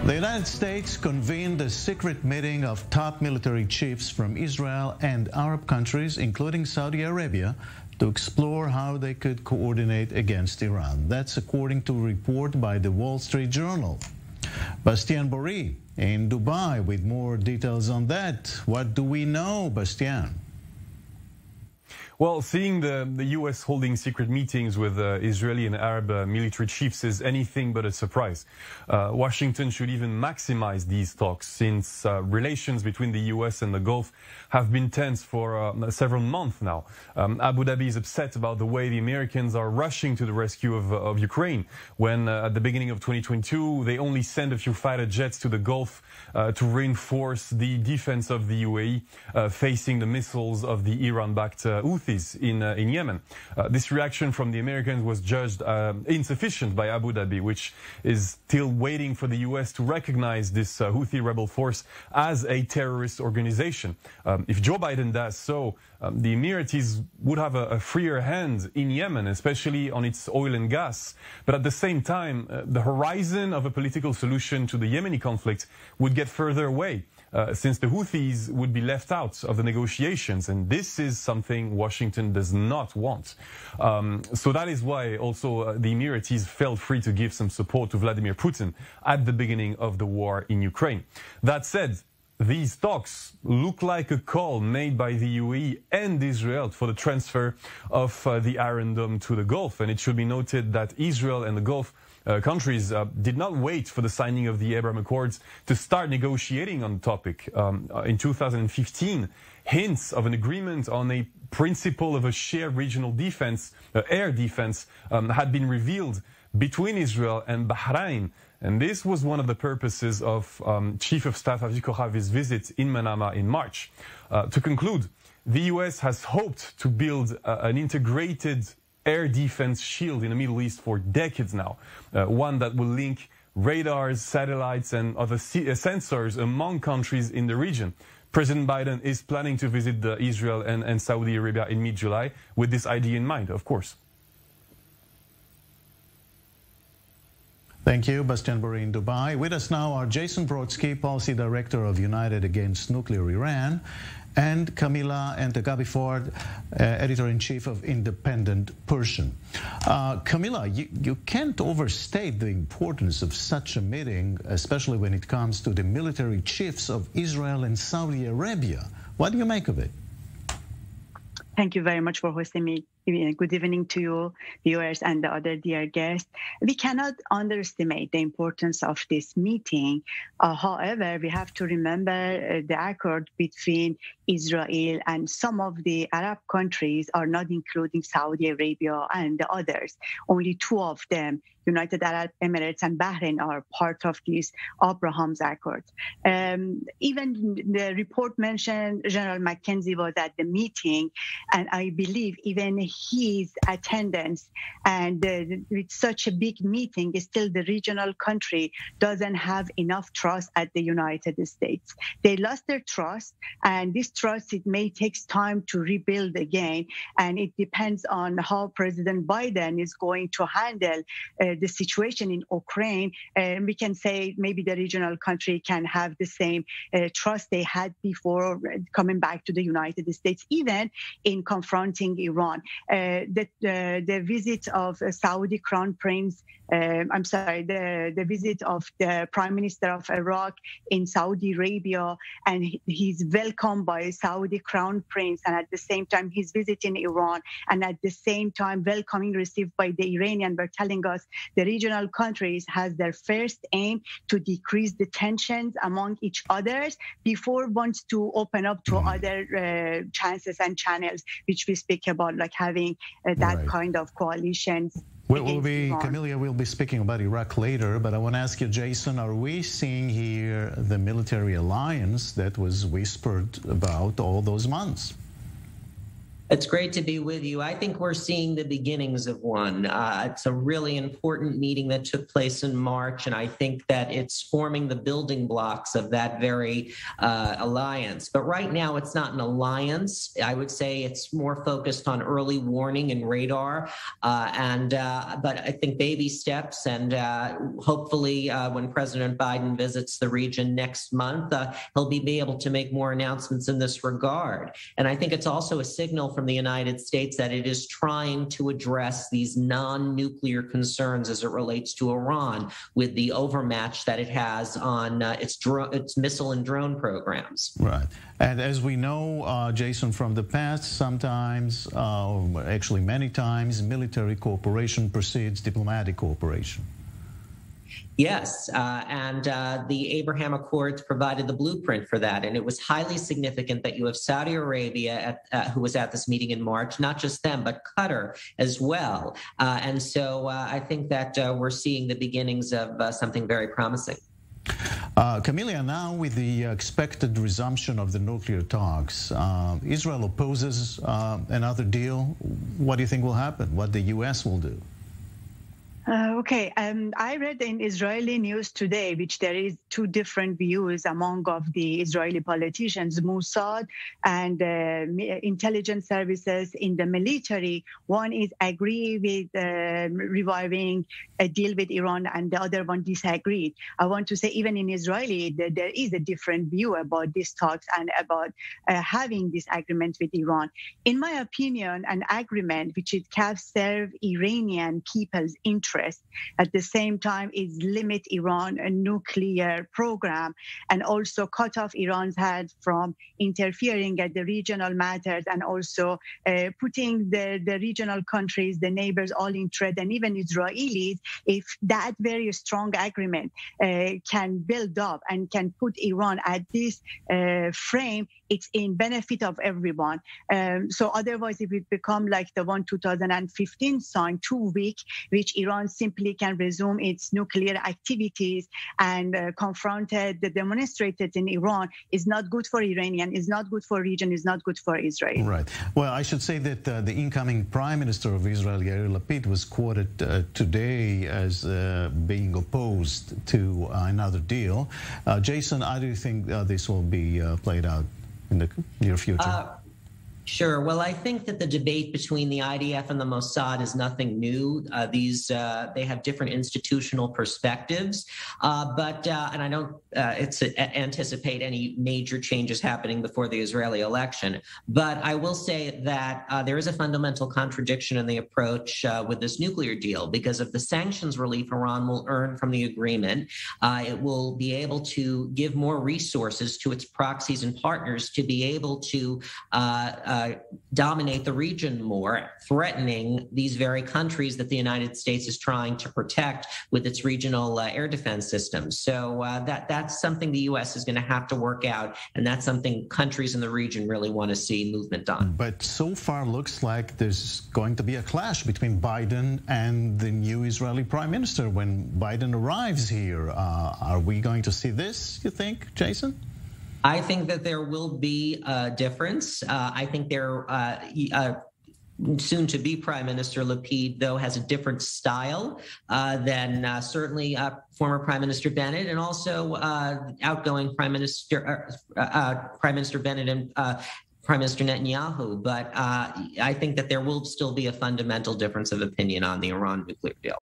The United States convened a secret meeting of top military chiefs from Israel and Arab countries, including Saudi Arabia, to explore how they could coordinate against Iran. That's according to a report by the Wall Street Journal. Bastien Bory in Dubai with more details on that. What do we know, Bastien? Well, seeing the U.S. holding secret meetings with Israeli and Arab military chiefs is anything but a surprise. Washington should even maximize these talks, since relations between the U.S. and the Gulf have been tense for several months now. Abu Dhabi is upset about the way the Americans are rushing to the rescue of Ukraine, when at the beginning of 2022 they only sent a few fighter jets to the Gulf to reinforce the defense of the UAE facing the missiles of the Iran-backed Houthis in Yemen. This reaction from the Americans was judged insufficient by Abu Dhabi, which is still waiting for the U.S. to recognize this Houthi rebel force as a terrorist organization. If Joe Biden does so, the Emiratis would have a freer hand in Yemen, especially on its oil and gas. But at the same time, the horizon of a political solution to the Yemeni conflict would get further away, since the Houthis would be left out of the negotiations. And this is something Washington does not want. So that is why also the Emiratis felt free to give some support to Vladimir Putin at the beginning of the war in Ukraine. That said, these talks look like a call made by the UAE and Israel for the transfer of the Iron Dome to the Gulf. And it should be noted that Israel and the Gulf countries did not wait for the signing of the Abraham Accords to start negotiating on the topic. In 2015, hints of an agreement on a principle of a shared regional defense, air defense, had been revealed between Israel and Bahrain. And this was one of the purposes of Chief of Staff Aviv Kochavi's visit in Manama in March. To conclude, the U.S. has hoped to build an integrated air defense shield in the Middle East for decades now, one that will link radars, satellites, and other sensors among countries in the region. President Biden is planning to visit Israel and Saudi Arabia in mid-July with this idea in mind, of course. Thank you, Bastien Bory in Dubai. With us now are Jason Brodsky, Policy Director of United Against Nuclear Iran, and Camilla Entagabi-Ford, Editor-in-Chief of Independent Persian. Camilla, you can't overstate the importance of such a meeting, especially when it comes to the military chiefs of Israel and Saudi Arabia. What do you make of it? Thank you very much for hosting me. Good evening to you, viewers, and the other dear guests. We cannot underestimate the importance of this meeting. However, we have to remember the accord between Israel and some of the Arab countries are not including Saudi Arabia and the others. Only two of them, United Arab Emirates and Bahrain, are part of this Abraham's Accord. Even the report mentioned General McKenzie was at the meeting, and I believe even his attendance and with such a big meeting, still the regional country doesn't have enough trust at the United States. They lost their trust, and this trust, it may take time to rebuild again, and it depends on how President Biden is going to handle the situation in Ukraine. We can say maybe the regional country can have the same trust they had before coming back to the United States, even in confronting Iran. The visit of Saudi Crown Prince, the visit of the Prime Minister of Iraq in Saudi Arabia, and he's welcomed by Saudi Crown Prince, and at the same time he's visiting Iran, and at the same time welcoming received by the Iranian. We're telling us the regional countries has their first aim to decrease the tensions among each others before wants to open up to other chances and channels, which we speak about, like having that kind of coalitions. Camilla, we'll be speaking about Iraq later, but I want to ask you, Jason, are we seeing here the military alliance that was whispered about all those months? It's great to be with you. I think we're seeing the beginnings of one. It's a really important meeting that took place in March, and I think that it's forming the building blocks of that very alliance. But right now, it's not an alliance. I would say it's more focused on early warning and radar. But I think baby steps, and hopefully when President Biden visits the region next month, he'll be able to make more announcements in this regard. And I think it's also a signal from the United States that it is trying to address these non-nuclear concerns as it relates to Iran with the overmatch that it has on its missile and drone programs. Right. And as we know, Jason, from the past, sometimes, actually many times, military cooperation precedes diplomatic cooperation. Yes, and the Abraham Accords provided the blueprint for that. And it was highly significant that you have Saudi Arabia, who was at this meeting in March, not just them, but Qatar as well. And so I think that we're seeing the beginnings of something very promising. Camilla, now with the expected resumption of the nuclear talks, Israel opposes another deal. What do you think will happen? What the U.S. will do? Okay, I read in Israeli news today, which there is two different views among of the Israeli politicians, Mossad and intelligence services in the military. One is agree with reviving a deal with Iran, and the other one disagreed. I want to say even in Israeli, there is a different view about these talks and about having this agreement with Iran. In my opinion, an agreement which it can serve Iranian people's interest at the same time is limit Iran a nuclear program and also cut off Iran's head from interfering at the regional matters and also putting the regional countries, the neighbors, all in threat, and even Israelis, if that very strong agreement can build up and can put Iran at this frame, it's in benefit of everyone. So otherwise, if it become like the one 2015 signed 2 weeks, which Iran simply can resume its nuclear activities and demonstrated in Iran, is not good for Iranian, is not good for region, is not good for Israel. Right. Well, I should say that the incoming Prime Minister of Israel, Yair Lapid, was quoted today as being opposed to another deal. Jason, how do you think this will be played out in the near future? Sure. Well, I think that the debate between the IDF and the Mossad is nothing new. They have different institutional perspectives, and I don't anticipate any major changes happening before the Israeli election. But I will say that there is a fundamental contradiction in the approach with this nuclear deal, because of the sanctions relief Iran will earn from the agreement, it will be able to give more resources to its proxies and partners to be able to dominate the region more, threatening these very countries that the United States is trying to protect with its regional air defense systems. So that's something the U.S. is going to have to work out, and that's something countries in the region really want to see movement on. But so far looks like there's going to be a clash between Biden and the new Israeli Prime Minister when Biden arrives here. Are we going to see this, you think, Jason? I think that there will be a difference. I think soon-to-be Prime Minister Lapid, though, has a different style than certainly former Prime Minister Bennett, and also outgoing Prime Minister Bennett and Prime Minister Netanyahu. But I think that there will still be a fundamental difference of opinion on the Iran nuclear deal.